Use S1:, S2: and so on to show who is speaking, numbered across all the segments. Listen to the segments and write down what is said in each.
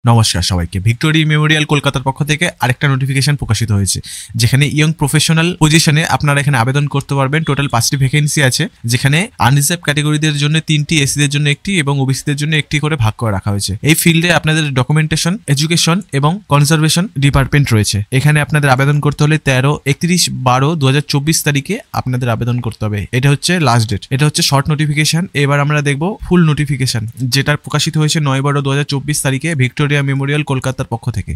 S1: নমস্কার সবাইকে। Victoria Memorial কলকাতার পক্ষ থেকে আরেকটা নোটিফিকেশন প্রকাশিত হয়েছে, যেখানে ইয়ং প্রফেশনাল পজিশনে আপনারা এখানে আবেদন করতে পারবেন। টোটাল 5টি ভ্যাকেন্সি আছে, যেখানে আনরিজার্ভ ক্যাটাগরিদের জন্য 3টি, এসিদের জন্য 1টি এবং ওবিসিদের জন্য 1টি করে ভাগ করে রাখা হয়েছে। এই ফিল্ডে আপনাদের ডকুমেন্টেশন, এডুকেশন এবং কনজারভেশন ডিপার্টমেন্ট রয়েছে। এখানে আপনাদের আবেদন করতে হলে 31/12/2024 তারিখে আপনাদের আবেদন করতে হবে। এটা হচ্ছে লাস্ট ডেট। এটা হচ্ছে শর্ট নোটিফিকেশন। এবার আমরা দেখবো ফুল নোটিফিকেশন, যেটা প্রকাশিত হয়েছে 9/12/2024 তারিখে ভিক্টোরিয়া মেমোরিয়াল কলকাতার পক্ষ থেকে।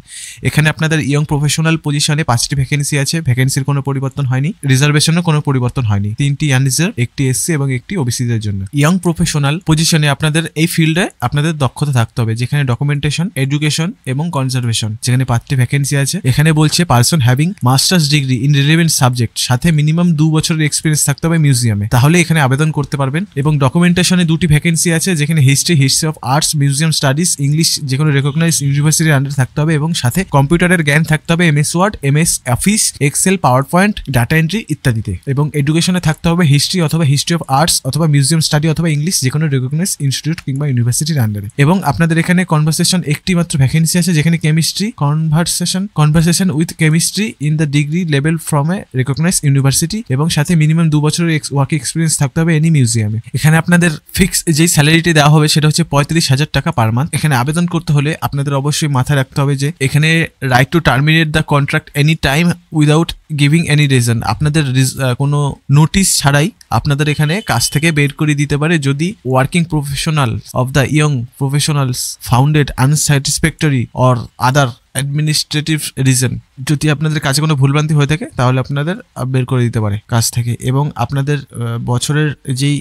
S1: এখানে আপনাদের ইয়ং প্রফেশনাল পজিশনে 5টি ভ্যাকেন্সি আছে। ভ্যাকেন্সির কোনো পরিবর্তন হয়নি, রিজার্ভেশনও কোনো পরিবর্তন হয়নি। 3টি আনরিজার্ভ, 1টি এসসি এবং 1টি ওবিসিদের জন্য। ইয়ং প্রফেশনাল পজিশনে আপনাদের এই ফিল্ডে আপনাদের দক্ষতা থাকতে হবে, যেখানে ডকুমেন্টেশন, এডুকেশন এবং কনজারভেশন, যেখানে 5টি ভ্যাকেন্সি আছে। এখানে বলছে person having masters degree in relevant subject, সাথে মিনিমাম 2 বছরের এক্সপিরিয়েন্স থাকতে হবে মিউজিয়ামে, তাহলে এখানে আবেদন করতে পারবেন। এবং ডকুমেন্টেশনে 2টি ভ্যাকেন্সি আছে, যেখানে history of arts, museum studies, English যেকোনো রেকগনাইজ ইউনিভার্সিটির আন্ডারে থাকতে হবে, এবং সাথে কম্পিউটারের জ্ঞান থাকতে হবে, MS Word, MS Office, Excel, PowerPoint, data entry ইত্যাদিতে। এবং এডুকেশনে থাকতে হবে হিস্ট্রি অফ আর্টস অথবা মিউজিয়াম স্টাডি অথবা ইংলিশ যেকোনো রেকগনাইজ ইনস্টিটিউট কিংবা ইউনিভার্সিটির আন্ডারে। এবং আপনাদের এখানে কনভারসেশন 1টি মাত্র ভ্যাকেন্সি আছে, যেখানে chemistry conversation with chemistry in the degree level from a recognise university, এবং সাথে মিনিমাম 2 বছরের ওয়ার্ক এক্সপিরিয়েন্স থাকতে হবে এনি মিউজিয়ামে। এখানে আপনাদের ফিক্স যেই স্যালারিটি দেওয়া হবে সেটা হচ্ছে 35,000 টাকা পার মান্থ। এখানে আবেদন করতে হলে আপনাদের অবশ্যই মাথায় রাখতে হবে যে এখানে right two terminate the contract any time without giving any reason. আপনাদের কোনো নোটিশ ছাড়াই আপনাদের এখানে কাজ থেকে বের করে দিতে পারে, যদি working professional of the young professionals founded আনস্যাটিসফ্যাক্টরি or other administrative reason. যদি আপনাদের কাছে কোনো ভুলভ্রান্তি হয়ে থাকে তাহলে আপনাদের বের করে দিতে পারে কাজ থেকে। এবং আপনাদের বছরের যেই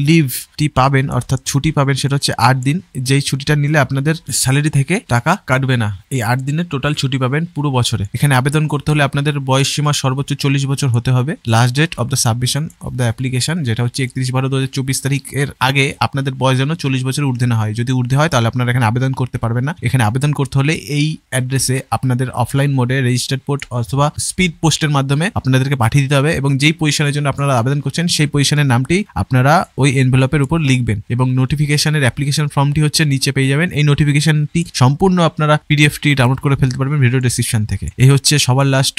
S1: লিভটি পাবেন অর্থাৎ ছুটি পাবেন সেটা হচ্ছে 8 দিন। যেই ছুটিটা নিলে আপনাদের স্যালারি থেকে টাকা কাটবে না। এই 8 দিনের টোটাল ছুটি পাবেন পুরো বছরে। এখানে আবেদন করতে হলে আপনাদের বয়স সীমা সর্বোচ্চ 40 বছর হতে হবে। Last date of the submission of the application যেটা হচ্ছে 31/12/2024 তারিখের আগে আপনাদের বয়স যেন 40 বছরের ঊর্ধ্বে না হয়। যদি ঊর্ধ্বে হয় তাহলে আপনারা এখানে আবেদন করতে পারবেন না। এখানে আবেদন করতে হলে এই অ্যাড্রেসে আপনাদের অফলাইন মোডে রেজিস্টার্ড পোস্ট অথবা স্পিড পোস্টের মাধ্যমে আপনাদেরকে পাঠিয়ে দিতে হবে, এবং যেই পজিশনের জন্য আপনারা আবেদন করছেন সেই পজিশনের নামটি আপনারা ওই এনভেলপের উপর লিখবেন। এবং নোটিফিকেশনের অ্যাপ্লিকেশন ফর্মটি হচ্ছে নিচে পেয়ে যাবেন। এই নোটিফিকেশনটি সম্পূর্ণ আপনারা পিডিএফটি ডাউনলোড করে ফেলতে পারবেন ভিডিও ডেসক্রিপশন থেকে। এই হচ্ছে সবার লাস্ট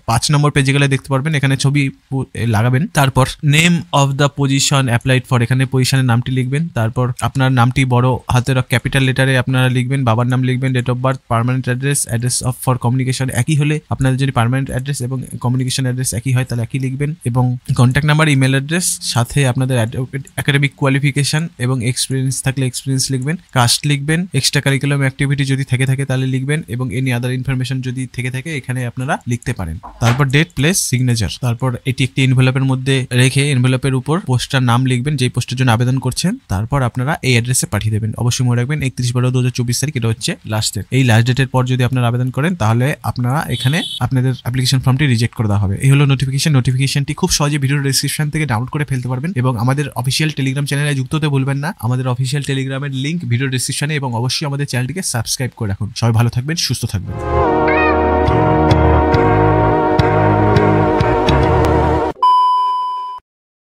S1: 5 নম্বর পেজে গেলে দেখতে পারবেন, এখানে ছবি লাগাবেন। তারপর name of the position applied for, এখানে পজিশনের নামটি লিখবেন। তারপর আপনার নামটি বড় হাতের ক্যাপিটাল লেটারে আপনারা লিখবেন, বাবার নাম লিখবেন, date of birth, permanent address of for communication একই হলে আপনাদের যদি পার্মানেন্ট অ্যাড্রেস এবং কমিউনিকেশন অ্যাড্রেস একই হয় তাহলে একই লিখবেন, এবং কন্ট্যাক্ট নাম্বার, ইমেল অ্যাড্রেস, সাথে আপনাদের একাডেমিক কোয়ালিফিকেশন এবং এক্সপিরিয়েন্স থাকলে এক্সপিরিয়েন্স লিখবেন, কাস্ট লিখবেন, এক্সট্রা কারিকুলাম অ্যাক্টিভিটি যদি থেকে থাকে তাহলে লিখবেন, এবং এনি আদার ইনফরমেশন যদি থেকে থাকে এখানে আপনারা লিখতে পারেন। তারপর ডেট, প্লেস, সিগনেচার। তারপর এটি একটি এনভেলপের মধ্যে রেখে এনভেলপের উপর পোস্টার নাম লিখবেন যেই পোস্টের জন্য আবেদন করছেন। তারপর আপনারা এই অ্যাড্রেসে পাঠিয়ে দেবেন। অবশ্যই মনে রাখবেন 31/12/2024 তারিখ এটা হচ্ছে লাস্ট ডেট। এই লাস্ট ডেটের পর যদি আপনারা আবেদন করেন তাহলে আপনারা এখানে আপনাদের অ্যাপ্লিকেশন ফর্মটি রিজেক্ট করে দেওয়া হবে। এই হলো নোটিফিকেশনটি খুব সহজে ভিডিও ডেসক্রিপশন থেকে ডাউনলোড করে ফেলতে পারবেন, এবং আমাদের অফিসিয়াল টেলিগ্রাম চ্যানেলে যুক্ত হতে ভুলবেন না। আমাদের অফিসিয়াল টেলিগ্রামের লিংক ভিডিও ডেসক্রিপশনে, এবং অবশ্যই আমাদের চ্যানেলটিকে সাবস্ক্রাইব করে রাখুন। সবাই ভালো থাকবেন, সুস্থ থাকবেন।